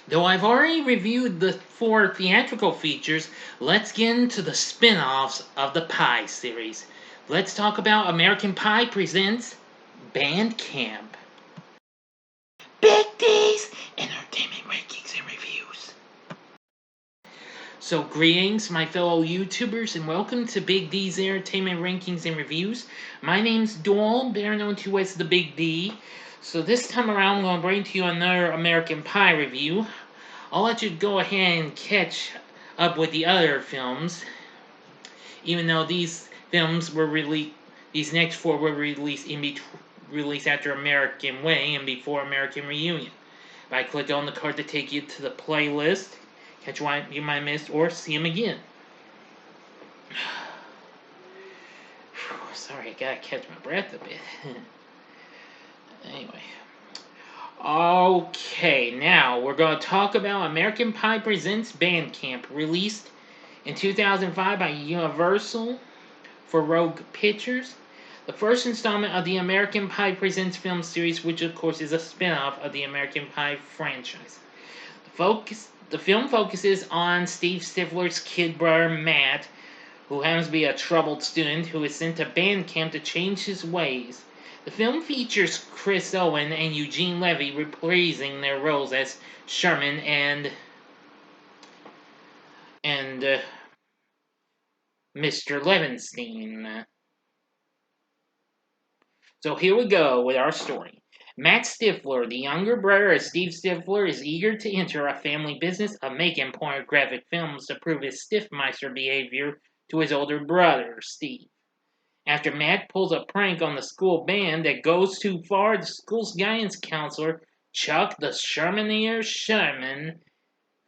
Though I've already reviewed the 4 theatrical features, let's get into the spin offs of the Pie series. Let's talk about American Pie Presents Bandcamp. Big D's Entertainment Rankings and Reviews. So, greetings, my fellow YouTubers, and welcome to Big D's Entertainment Rankings and Reviews. My name's Doyle, better known to as the Big D. So, this time around, I'm going to bring to you another American Pie review. I'll let you go ahead and catch up with the other films, even though these films were released. These next 4 were released released after American Way and before American Reunion. By click on the card to take you to the playlist, catch what you might miss, or see them again. Sorry, I gotta catch my breath a bit. Anyway. Okay, now we're going to talk about American Pie Presents Bandcamp, released in 2005 by Universal for Rogue Pictures. The first installment of the American Pie Presents film series, which of course is a spin-off of the American Pie franchise. The film focuses on Steve Stifler's kid brother Matt, who happens to be a troubled student who is sent to band camp to change his ways. The film features Chris Owen and Eugene Levy reprising their roles as Sherman and Mr. Levinstein. So here we go with our story. Matt Stifler, the younger brother of Steve Stifler, is eager to enter a family business of making pornographic films to prove his stiffmeister behavior to his older brother, Steve. After Matt pulls a prank on the school band that goes too far, the school's guidance counselor, Chuck the Shermaneer Sherman,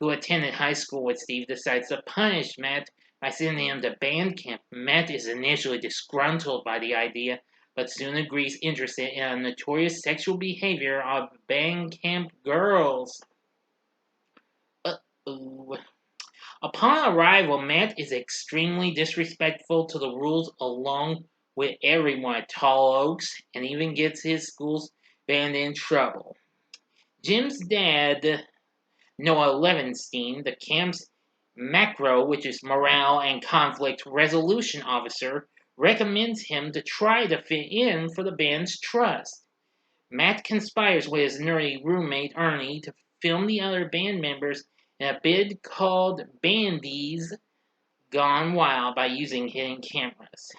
who attended high school with Steve, decides to punish Matt by sending him to band camp. Matt is initially disgruntled by the idea, but soon agrees interested in a notorious sexual behavior of band camp girls. Uh-oh. Upon arrival, Matt is extremely disrespectful to the rules along with everyone at Tall Oaks and even gets his school's band in trouble. Jim's dad, Noah Levinstein, the camp's macro, which is morale and conflict resolution officer, recommends him to try to fit in for the band's trust. Matt conspires with his nerdy roommate Ernie to film the other band members in a bid called Bandies Gone Wild by using hidden cameras.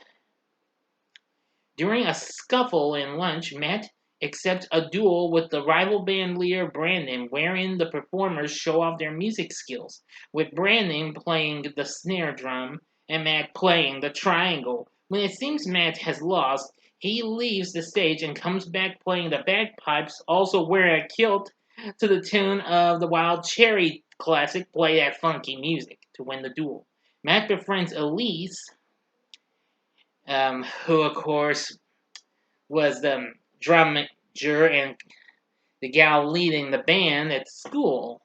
During a scuffle in lunch, Matt accepts a duel with the rival band leader Brandon, wherein the performers show off their music skills, with Brandon playing the snare drum and Matt playing the triangle. When it seems Matt has lost, he leaves the stage and comes back playing the bagpipes, also wearing a kilt, to the tune of the Wild Cherry classic Play That Funky Music to win the duel. Matt befriends Elise, who of course was the drum major and the gal leading the band at school.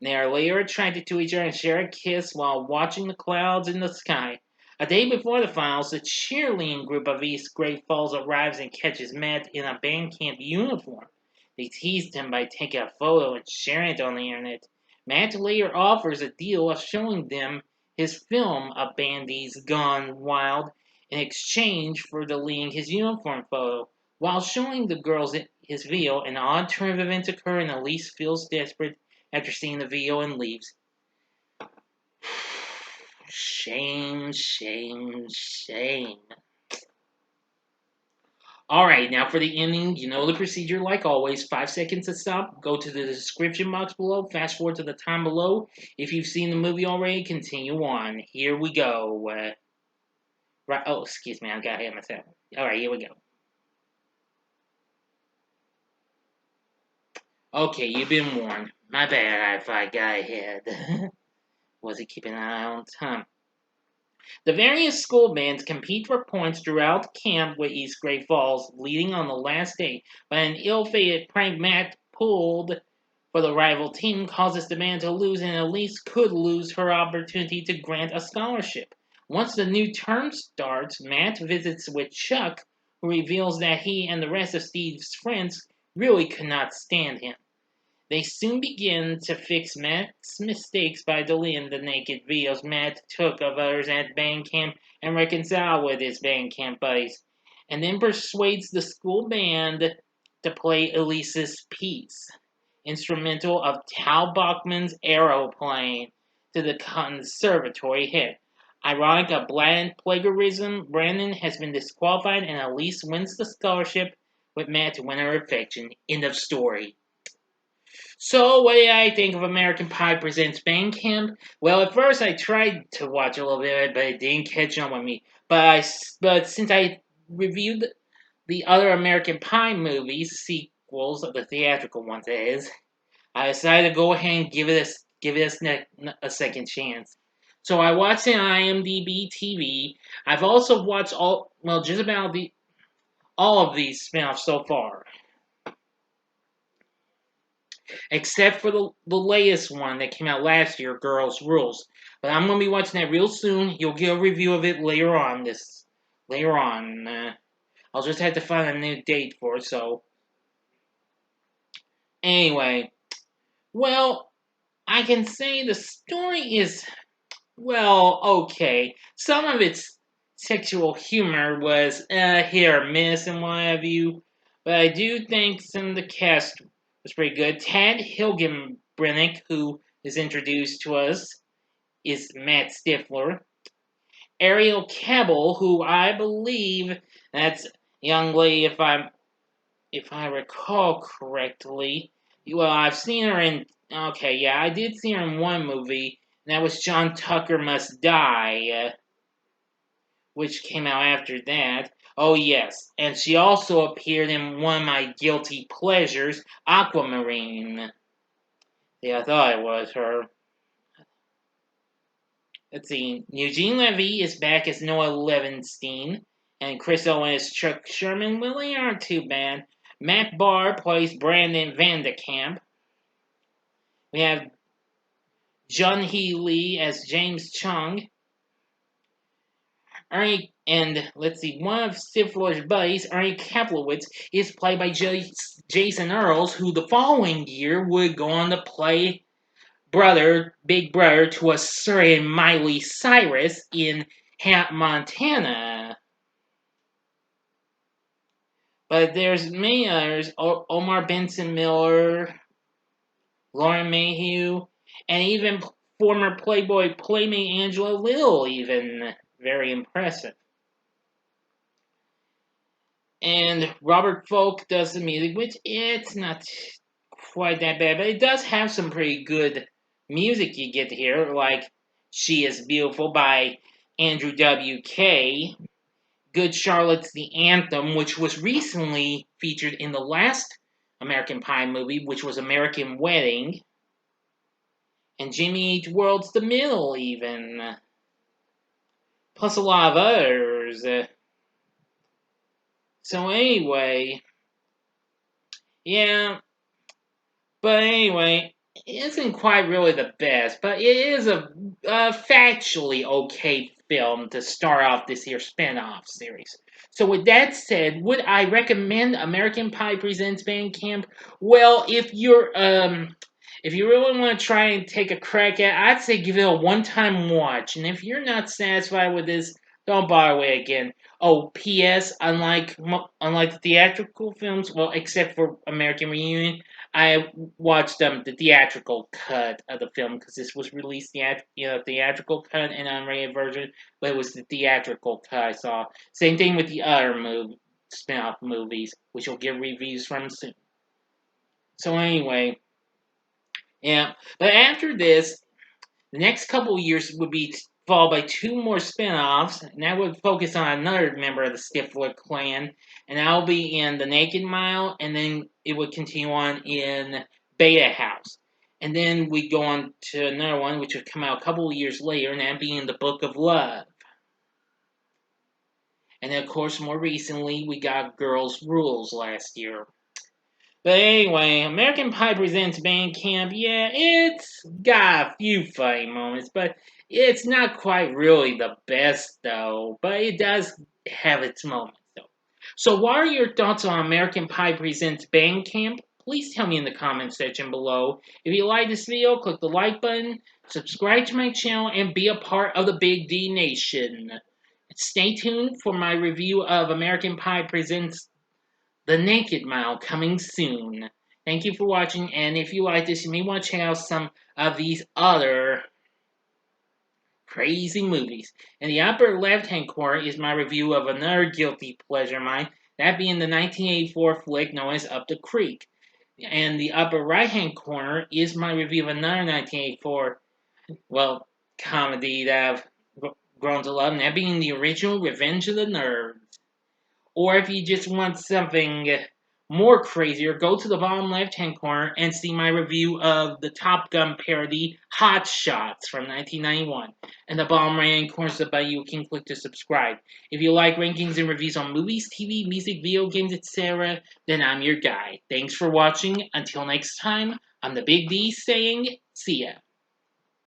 They are later attracted to each other and share a kiss while watching the clouds in the sky. A day before the finals, the cheerleading group of East Great Falls arrives and catches Matt in a band camp uniform. They teased him by taking a photo and sharing it on the internet. Matt later offers a deal of showing them his film, A Bandy's Gone Wild, in exchange for deleting his uniform photo. While showing the girls his video, an odd turn of events occur and Elise feels desperate after seeing the video and leaves. Shame, shame, shame. Alright, now for the ending, you know the procedure like always. 5 seconds to stop, go to the description box below, fast forward to the time below. If you've seen the movie already, continue on. Here we go. Right, oh, excuse me, I got ahead of myself. Alright, here we go. Okay, you've been warned. My bad if I got ahead. Wasn't keeping an eye on time. The various school bands compete for points throughout camp with East Great Falls, leading on the last day, but an ill-fated prank Matt pulled for the rival team causes the band to lose, and Elise could lose her opportunity to grant a scholarship. Once the new term starts, Matt visits with Chuck, who reveals that he and the rest of Steve's friends really could not stand him. They soon begin to fix Matt's mistakes by deleting the naked videos Matt took of others at band camp and reconcile with his band camp buddies, and then persuades the school band to play Elise's piece, instrumental of Tal Bachman's Aeroplane, to the conservatory hit. Ironic of blatant plagiarism, Brandon has been disqualified and Elise wins the scholarship with Matt to win her affection. End of story. So, what did I think of American Pie Presents Bandcamp? Well, at first I tried to watch a little bit of it, but it didn't catch on with me. But since I reviewed the other American Pie movies, sequels, the theatrical ones, that is, I decided to go ahead and give it a second chance. So I watched it on IMDb TV. I've also watched just about all of these spin-offs so far, except for the latest one that came out last year, Girls Rules. But I'm gonna be watching that real soon. You'll get a review of it later on. I'll just have to find a new date for it. So anyway, well, I can say the story is okay. Some of its sexual humor was hit or miss and what have you, but I do think some of the cast was pretty good. Tad Hilgenbrink, who is introduced to us, is Matt Stifler. Ariel Cabell, who I believe that's a young lady, if I recall correctly. Well, I've seen her in. Okay, yeah, I did see her in one movie, and that was John Tucker Must Die, which came out after that. Oh, yes, and she also appeared in one of my guilty pleasures, Aquamarine. Yeah, I thought it was her. Let's see. Eugene Levy is back as Noah Levinstein, and Chris Owen as Chuck Sherman. Well, they aren't too bad. Matt Barr plays Brandon Vandekamp. We have John Hee Lee as James Chung. Ernie, and let's see, one of Stifler's buddies, Ernie Kaplowitz, is played by Jason Earls, who the following year would go on to play big brother to a certain Miley Cyrus in Hannah Montana. But there's many others: Omar Benson Miller, Lauren Mayhew, and even former Playboy playmate Angela Little. Even very impressive. And Robert Folk does the music, which it's not quite that bad, but it does have some pretty good music you get to hear, like She Is Beautiful by Andrew W.K., Good Charlotte's the Anthem, which was recently featured in the last American Pie movie, which was American Wedding, and Jimmy Eat World's The Middle, even. Plus a lot of others. So anyway, yeah, but anyway, it isn't quite really the best, but it is a factually okay film to start off this here spin-off series. So with that said, would I recommend American Pie Presents Bandcamp? Well, if you really want to try and take a crack at it, I'd say give it a one-time watch. And if you're not satisfied with this, don't bother with it again. Oh, P.S. Unlike the theatrical films, well, except for American Reunion, I watched the theatrical cut of the film because this was released theatrical cut and unrated version, but it was the theatrical cut I saw. Same thing with the other spin-off movies, which we'll get reviews from soon. So anyway, yeah. But after this, the next couple years would be followed by two more spin-offs, and that would focus on another member of the Stifler clan, and that'll be in The Naked Mile, and then it would continue on in Beta House. And then we'd go on to another one, which would come out a couple of years later, and that being The Book of Love. And then, of course, more recently, we got Girls Rules last year. But anyway, American Pie Presents Bandcamp, yeah, it's got a few funny moments, but it's not quite really the best, though. But it does have its moments, though. So what are your thoughts on American Pie Presents Bandcamp? please tell me in the comment section below. If you like this video, click the like button, subscribe to my channel, and be a part of the Big D Nation. Stay tuned for my review of American Pie Presents The Naked Mile coming soon. Thank you for watching, and if you like this, you may want to check out some of these other crazy movies. In the upper left-hand corner is my review of another guilty pleasure of mine, that being the 1984 flick known as Up the Creek. And the upper right-hand corner is my review of another 1984, comedy that I've grown to love, and that being the original Revenge of the Nerds. Or if you just want something more crazier, go to the bottom left-hand corner and see my review of the Top Gun parody Hot Shots from 1991. And the bottom right-hand corner is the button you can click to subscribe. If you like rankings and reviews on movies, TV, music, video games, etc., then I'm your guy. Thanks for watching. Until next time, I'm the Big D saying, see ya.